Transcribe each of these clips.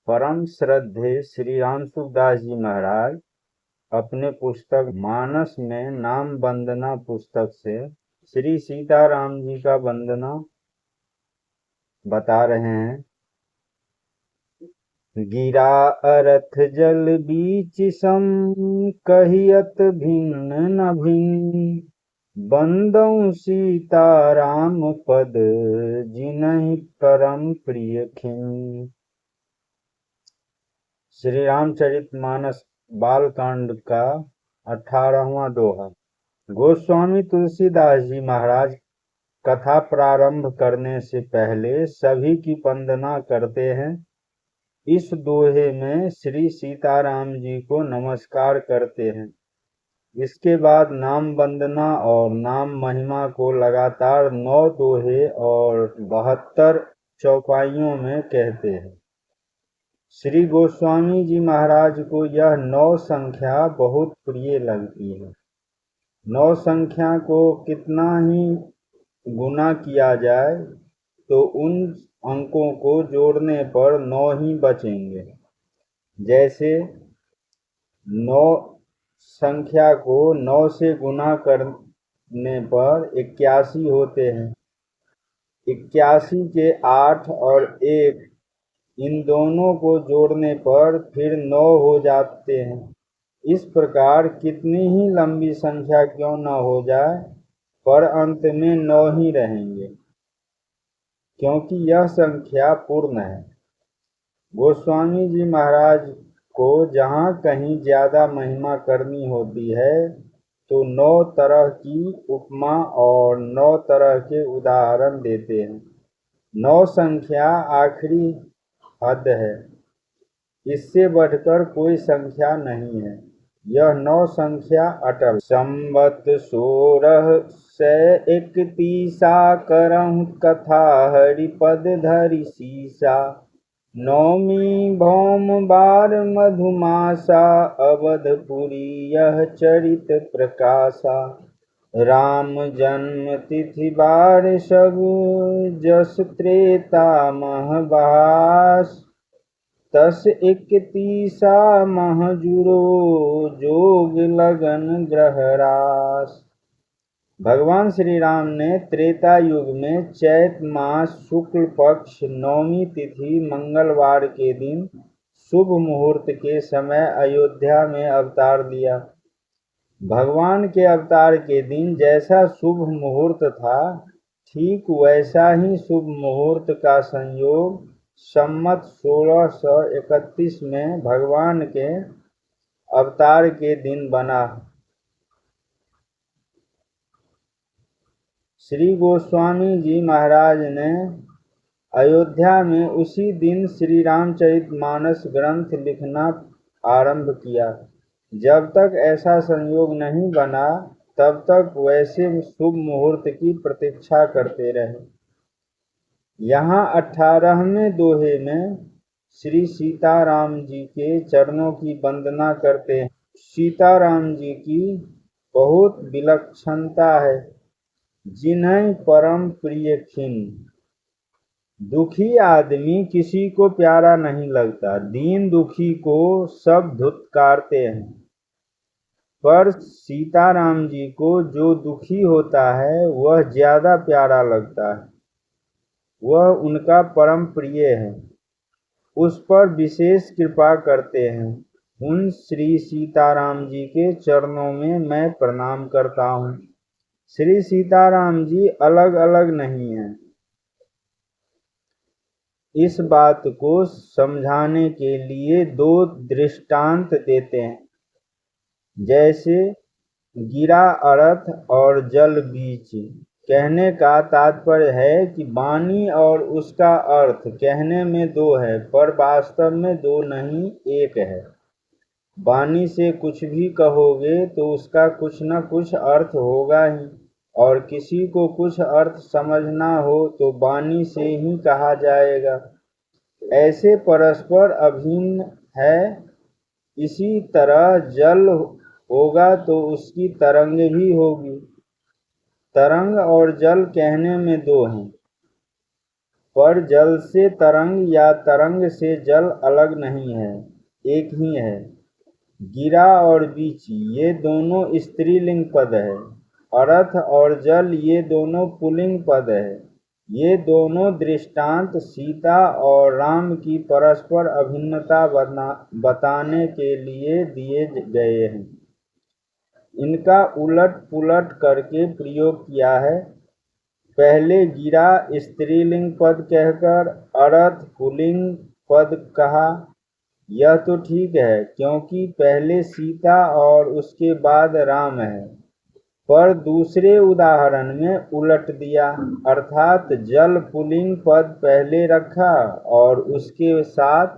परम श्रद्धेय श्री राम सुखदास जी महाराज अपने पुस्तक मानस में नाम वंदना पुस्तक से श्री सीताराम जी का वंदना बता रहे हैं। गिरा अरथ जल बीच सम, कहियत भिन्न न भिन्न, बंदौ सीताराम पद, जिनहि परम प्रिय खिन। श्री रामचरितमानस बालकांड का 18वां दोहा। गोस्वामी तुलसीदास जी महाराज कथा प्रारंभ करने से पहले सभी की वंदना करते हैं। इस दोहे में श्री सीताराम जी को नमस्कार करते हैं। इसके बाद नाम वंदना और नाम महिमा को लगातार 9 दोहे और 72 चौपाइयों में कहते हैं। श्री गोस्वामी जी महाराज को यह 9 संख्या बहुत प्रिय लगती है। 9 संख्या को कितना ही गुना किया जाए तो उन अंकों को जोड़ने पर 9 ही बचेंगे। जैसे 9 संख्या को 9 से गुना करने पर 81 होते हैं। 81 के 8 और 1 इन दोनों को जोड़ने पर फिर 9 हो जाते हैं। इस प्रकार कितनी ही लंबी संख्या क्यों न हो जाए, पर अंत में 9 ही रहेंगे, क्योंकि यह संख्या पूर्ण है। गोस्वामी जी महाराज को जहाँ कहीं ज्यादा महिमा करनी होती है तो 9 तरह की उपमा और 9 तरह के उदाहरण देते हैं। 9 संख्या आखिरी हद है, इससे बढ़कर कोई संख्या नहीं है। यह 9 संख्या अटल। संवत 1631 करहु कथा हरिपद धरि सीसा, नौमी भौम बार मधुमासा, अवधपुरी यह चरित प्रकाशा। राम जन्म तिथि बार सब, जस त्रेता महबास, तस 31 मह जुरो, जोग लगन ग्रहरास। भगवान श्री राम ने त्रेता युग में चैत मास शुक्ल पक्ष 9वीं तिथि मंगलवार के दिन शुभ मुहूर्त के समय अयोध्या में अवतार लिया। भगवान के अवतार के दिन जैसा शुभ मुहूर्त था, ठीक वैसा ही शुभ मुहूर्त का संयोग संवत 1631 में भगवान के अवतार के दिन बना। श्री गोस्वामी जी महाराज ने अयोध्या में उसी दिन श्री रामचरितमानस ग्रंथ लिखना आरंभ किया। जब तक ऐसा संयोग नहीं बना, तब तक वैसे शुभ मुहूर्त की प्रतीक्षा करते रहे। यहाँ 18वें दोहे में श्री सीताराम जी के चरणों की वंदना करते हैं। सीताराम जी की बहुत विलक्षणता है। जिन्हें परम प्रिय खिन। दुखी आदमी किसी को प्यारा नहीं लगता। दीन दुखी को सब धुतकारते हैं, पर सीताराम जी को जो दुखी होता है वह ज्यादा प्यारा लगता है। वह उनका परम प्रिय है, उस पर विशेष कृपा करते हैं। उन श्री सीताराम जी के चरणों में मैं प्रणाम करता हूँ। श्री सीताराम जी अलग अलग नहीं हैं। इस बात को समझाने के लिए 2 दृष्टांत देते हैं। जैसे गिरा अर्थ और जल बीच। कहने का तात्पर्य है कि वाणी और उसका अर्थ कहने में 2 है, पर वास्तव में 2 नहीं, 1 है। वाणी से कुछ भी कहोगे तो उसका कुछ न कुछ अर्थ होगा ही, और किसी को कुछ अर्थ समझना हो तो वाणी से ही कहा जाएगा। ऐसे परस्पर अभिन्न है। इसी तरह जल होगा तो उसकी तरंग भी होगी। तरंग और जल कहने में 2 हैं, पर जल से तरंग या तरंग से जल अलग नहीं है, एक ही है। गिरा और बीची ये दोनों स्त्रीलिंग पद है। अर्थ और जल ये दोनों पुल्लिंग पद है। ये दोनों दृष्टांत सीता और राम की परस्पर अभिन्नता बताने के लिए दिए गए हैं। इनका उलट पुलट करके प्रयोग किया है। पहले गिरा स्त्रीलिंग पद कहकर अर्थ पुल्लिंग पद कहा। यह तो ठीक है, क्योंकि पहले सीता और उसके बाद राम है। पर दूसरे उदाहरण में उलट दिया, अर्थात जल पुल्लिंग पद पहले रखा और उसके साथ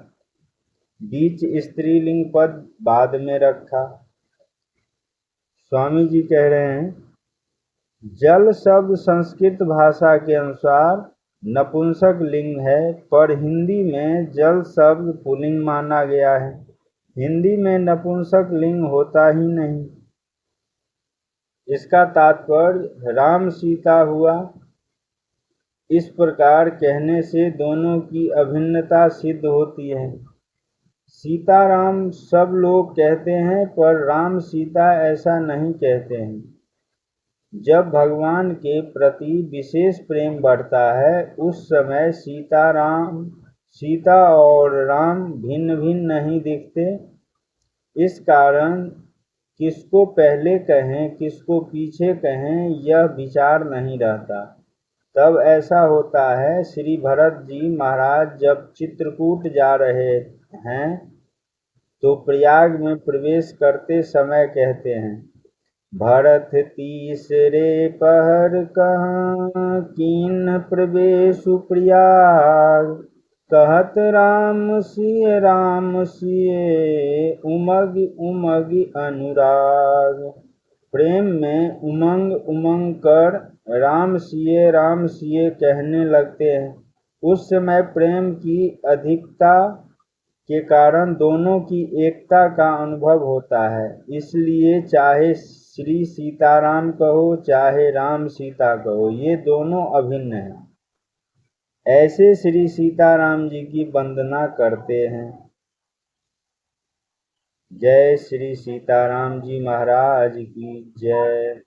बीच स्त्रीलिंग पद बाद में रखा। स्वामी जी कह रहे हैं, जल शब्द संस्कृत भाषा के अनुसार नपुंसक लिंग है, पर हिंदी में जल शब्द पुल्लिंग माना गया है। हिंदी में नपुंसक लिंग होता ही नहीं। इसका तात्पर्य राम सीता हुआ। इस प्रकार कहने से दोनों की अभिन्नता सिद्ध होती है। सीताराम सब लोग कहते हैं, पर राम सीता ऐसा नहीं कहते हैं। जब भगवान के प्रति विशेष प्रेम बढ़ता है, उस समय सीता और राम भिन्न भिन्न नहीं दिखते। इस कारण किसको पहले कहें किसको पीछे कहें यह विचार नहीं रहता। तब ऐसा होता है, श्री भरत जी महाराज जब चित्रकूट जा रहे हैं तो प्रयाग में प्रवेश करते समय कहते हैं, भरत तीसरे पहर कहाँ कीन प्रवेशु प्रयाग, कहत राम सिए उमग उमग अनुराग। प्रेम में उमंग उमंग कर राम सिए कहने लगते हैं। उस समय प्रेम की अधिकता के कारण दोनों की एकता का अनुभव होता है। इसलिए चाहे श्री सीताराम कहो चाहे राम सीता कहो, ये दोनों अभिन्न हैं। ऐसे श्री सीताराम जी की वंदना करते हैं। जय श्री सीताराम जी महाराज की जय।